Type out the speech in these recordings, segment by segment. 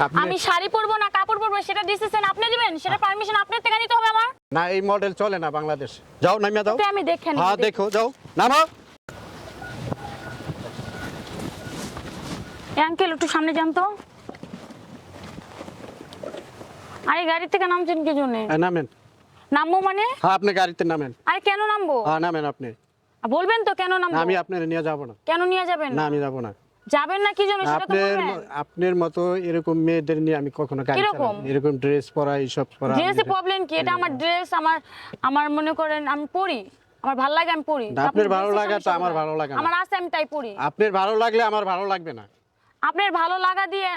আমি শাড়ি পরবো না কাপড় পরবো সেটা ডিসিশন আপনি দিবেন, সেটা পারমিশন আপনার থেকে নিতে হবে আমার। না এই মডেল চলে না বাংলাদেশ। যাও নামিয়া দাও। ওকে আমি দেখে নিব। হ্যাঁ দেখো যাও নামো। আঙ্কেল একটু সামনে যান তো। আরে গাড়ি থেকে নামছেন কি জন্য? নামেন। নামবো মানে? হ্যাঁ আপনি গাড়িতে নামেন। আরে কেন নামবো? হ্যাঁ নামেন আপনি। বলবেন তো কেন না, নামবো? আমি আপনার নিয়ে যাব না। কেন নিয়ে যাবেন না আমি যাব না। যাবেন না কি জন্য সেটা তো বলবেন। আপনার মতো এরকম মেয়েদের নিয়ে আমি কখনো গাড়ি চালাই কিরকম? না। এরকম ড্রেস পরা এইসব পরা ড্রেসে প্রবলেম কি? এটা আমার ড্রেস, আমার মনে করেন আমি পরি, আমার ভালো লাগে আমি পরি। না, আপনার ভালো লাগা তো আমার ভালো লাগে না। আমার আছে আমি তাই পরি। আপনার ভালো লাগলে আমার ভালো লাগবে না। আপনার ভালো লাগা দিয়ে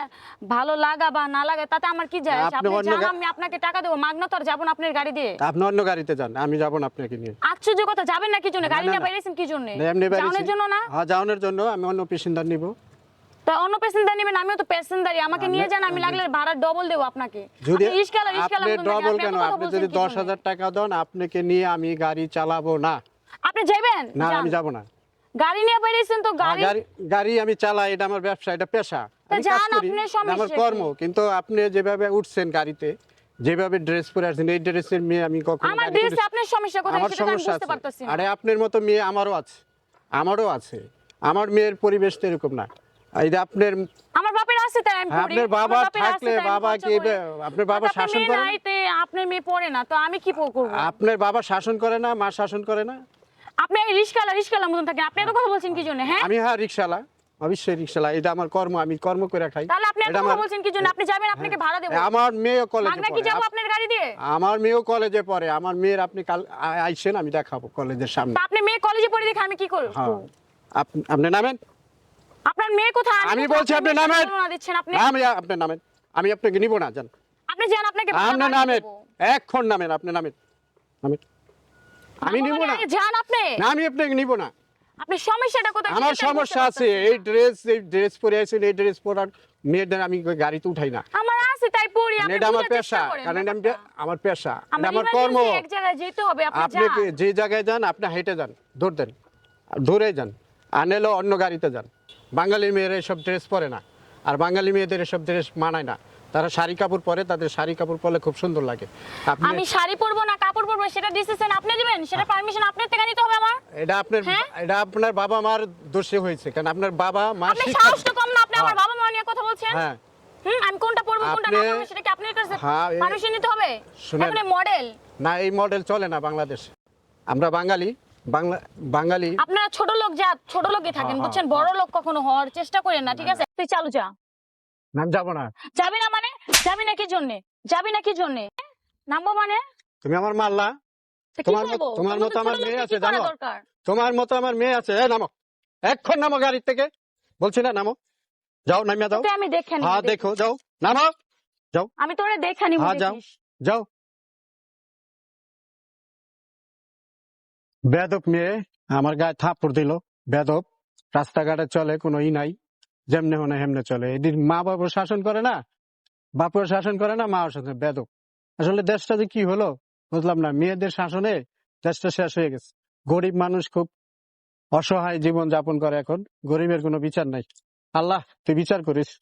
ভালো লাগা বা না লাগা তাতে আমার কি যায় আসে? আপনি আপনি অন্য জান আমি আপনাকে টাকা দেব, মাগনা তো আর যাব না আপনার গাড়ি দিয়ে। আপনি অন্য গাড়িতে যান, আমি যাব না আপনাকে নিয়ে। আশ্চর্য কথা, যাবেন না কি জন্য? গাড়ি না, নিয়ে না। বাইরেছেন কি জন্য? এমনি বাইরেছি। যাওয়ার জন্য না? হ্যাঁ যাওয়ার জন্য আমি অন্য প্যাসেঞ্জার নিব। তো অন্য প্যাসেঞ্জার নেবেন, আমিও তো প্যাসেঞ্জারই, আমাকে নিয়ে যান, আমি লাগলে ভাড়া ডবল দেব আপনাকে। যদি আপনি রিস্কালা আপনি ডবল কেন, আপনি যদি 10,000 টাকা দেন আপনাকে নিয়ে আমি গাড়ি চালাবো না। আপনি যাবেন? না যান। আমি যাব না। গাড়ি নিয়ে বাইরেছেন তো হ্যাঁ, গাড়ি গাড়ি আমি চালাই, এটা আমার ব্যবসা, এটা পেশা, তা আমি কাজ যান, করি, আপনার এটা সমস্যা আমার কি? কর্ম। কিন্তু আপনি যেভাবে উঠছেন গাড়িতে, যেভাবে ড্রেস পরে আসছেন, এই ড্রেসের মেয়ে আমি কখনো আমার গাড়িতে ড্রেসে আপনার সমস্যা কোথায় আমার সেটা তো আমি সমস্যা বুঝতে আছে। পারতেছি না। আরে আপনার মতো মেয়ে আমারও আছে। আমার মেয়ের পরিবেশ তো এরকম না। এই যে আপনার আমার বাপের আছে তাই আমি পড়ি। আপনার বাবা আমার বাপের আছে থাকলে তাই আমি বাবা খরচা কি করি। আপনার বাবা তো আপনার শাসন মেয়ে করে না? নাই, তে আপনার মেয়ে পড়ে না, তো আমি কি করব? আপনার বাবা শাসন করে না, মা শাসন করে না? আপনি এই রিস্কালা মতন থাকেন, আপনি এত কথা বলছেন কি জন্য? হ্যাঁ, আমি হ্যাঁ রিকশালা, অবশ্যই রিকশালা, এটা আমার কর্ম, আমি কর্ম করে খাই। তাহলে আপনি এত এটা কথা আমার- বলছেন কি জন্য? আপনি যাবেন, আপনাকে ভাড়া দেব। আমার মেয়ে কলেজে মাগনা কি পড়ে। যাবো আপনার গাড়ি দিয়ে? আমার মেয়েও কলেজে পড়ে। আমার মেয়ের আপনি কাল আইসেন, আমি দেখাবো কলেজের সামনে। তা আপনি মেয়ে কলেজে পড়ে দেখে আমি কি করব? হ্যাঁ আপনি নামেন। আপনার মেয়ে কোথায়? আমি কোথায়? বলছি আপনি মেয়ের সাথে নামেন। তুলনা দিচ্ছেন আপনি। আমি আপনি নামেন, আমি আপনাকে নিব না, জান। আপনি যান, আপনাকে ভাড়া আপনি বাড়িয়ে নামেন, দেব। এখন নামেন, আপনি নামেন। আমি নিব নামবো না। মানে যান আপনি। না আমি আপনাকে নিব না। আপনি সমস্যাটা কোথায়? আমার সেটা আমি বুঝতে সমস্যা আছে, পারতেছি না। এই ড্রেস পরে আছেন, এই ড্রেস পরার মেয়েদের আমি গাড়িতে উঠাই না। আমার আছে তাই পড়ি, আপনি এটা আমার বুঝার চেষ্টা পেশা, করেন কারণ ব্যাপারটা। আমার পেশা, এটা আমার আমার কর্ম। emergency এক জায়গায় যেতে হবে, আপনি আপনি যান। যে জায়গায় যান আপনি হেঁটে যান, দৌড় দেন, দৌড়ে যান, আর নাহলে অন্য গাড়িতে যান। বাঙালি মেয়েরা এসব ড্রেস পরে না, আর বাঙালি মেয়েদের এসব ড্রেস মানায় না। তারা শাড়ি কাপড় পরে, তাদের শাড়ি কাপড় পরলে খুব সুন্দর লাগে। আপনি আমি শাড়ি পরবো না কাপড় পরবো সেটা ডিসিশন আপনি দিবেন, সেটা পারমিশন আপনার থেকে নিতে হবে আমার। হ্যাঁ? এটা আপনার বাবা মার দোষে হয়েছে, কারণ আপনার বাবা মা আপনি সাহস তো কম না, আপনি আমার হ্যাঁ। বাবা মা নিয়ে কথা বলছেন। হ্যাঁ আমি কোনটা পরবো কোনটা না আপনি- পরবো সেটা কি আপনার কাছে হ্যাঁ, পারমিশন নিতে হবে? শুনেন। এখন মডেল না এই মডেল চলে না বাংলাদেশ। আমরা বাঙালি। আপনারা ছোট লোকই থাকেন, হ্যাঁ, বুঝছেন? বড় লোক কখনো হওয়ার চেষ্টা করেন না, ঠিক আছে? তুই চালু যা। নাম যাব না। যাবি না মানে? যাবি না কি জন্য? যাবি না কি জন্য? নামবো মানে? তুমি আমার মারলা। তো কি তোমার করবো? তোমার তোমার মতো তো আমার ছোট মেয়ে লোককে আছে, কি করা জানো? দরকার? তোমার মতো আমার মেয়ে আছে। নামো, এখন নামো গাড়ি থেকে, বলছি না নামো। যাও নামিয়া দাও। তোকে আমি দেখে নিব। হ্যাঁ দেখো, যাও নামো, যাও। আমি তোরে দেখে নিব, হ্যাঁ যাও, দেখিস। যাও। বেদব মেয়ে আমার গায়ে থাপ্পড় দিল। বেদব, রাস্তাঘাটে চলে কোনো নাই, যেমনে হনে হেমনে চলে। এদিন মা বাবা শাসন করে না, বাপের শাসন করে না, মাও শাসন। বেদব। আসলে দেশটা যে কি হলো বুঝলাম না, মেয়েদের শাসনে দেশটা শেষ হয়ে গেছে। গরিব মানুষ খুব অসহায় জীবন যাপন করে এখন, গরিবের কোনো বিচার নাই। আল্লাহ তুই বিচার করিস।